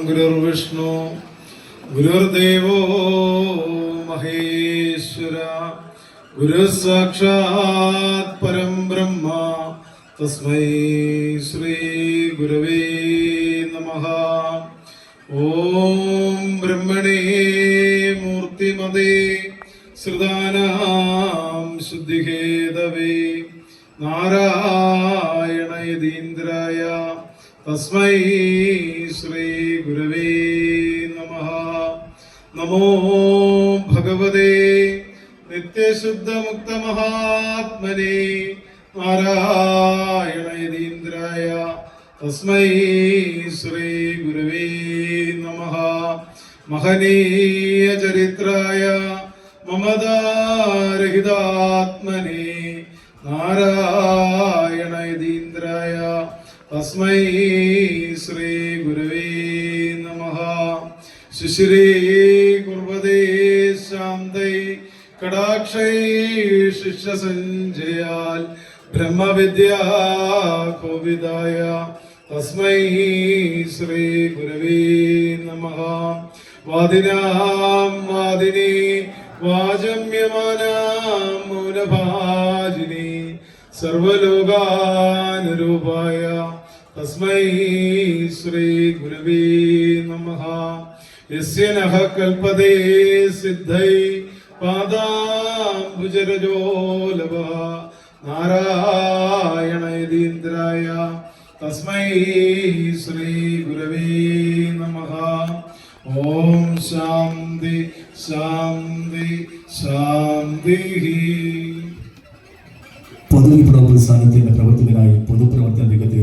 ഗുരുർവിഷ്ണു ഗുരുർദേവോ മഹേശ്വര ഗുരു സാക്ഷാത് പരം ബ്രഹ്മ തസ്മൈ ശ്രീ ഗുരവേ നമഃ. ഓം ബ്രഹ്മണേ മൂർത്തിമതേ ശ്രുതാനാം ശുദ്ധിഹേതവേ നാരായണ യതീന്ദ്രായ തസ്മൈ ശ്രീ ഗുരവേ നമഃ. നമോ ഭഗവതേ നിത്യശുദ്ധമുക്തമഹാത്മനേ നാരായണ യതീന്ദ്രായ തസ്മൈ ശ്രീ ഗുരവേ നമഃ. മഹനീയ ചരിത്രായ മമതാരഹിതാത്മനേ നാരായണ യതീന്ദ്രായ തസ്മൈ ശ്രീ ഗുരവേ നമഃ. ശുശ്രീ കുർവദേ ശാന്തൈ കടാക്ഷൈ ശിഷ്യസഞ്ജയാൽ ബ്രഹ്മവിദ്യാ കോവിദായ തസ്മൈ ശ്രീ ഗുരവേ നമഃ. വാദിനാം വാദിനി വാചമ്യമാനാം മൗനഭാജിനി സർവലോകാനുരൂപായ തസ്മൈ ശ്രീ ഗുരവേ നമഃ. യസ്യ നഃ കൽപതേ സിദ്ധൈ പാദാംബുജരജോലഭഃ നാരായണ യതീന്ദ്രായ തസ്മൈ ശ്രീ ഗുരവേ നമഃ. ഓം ശാന്തി ശാന്തി ശാന്തി. പൊതുവിപ്ലവ സാന്നിധ്യത്തിന്റെ പ്രവർത്തകനായി പൊതുപ്രവർത്തന രംഗത്ത്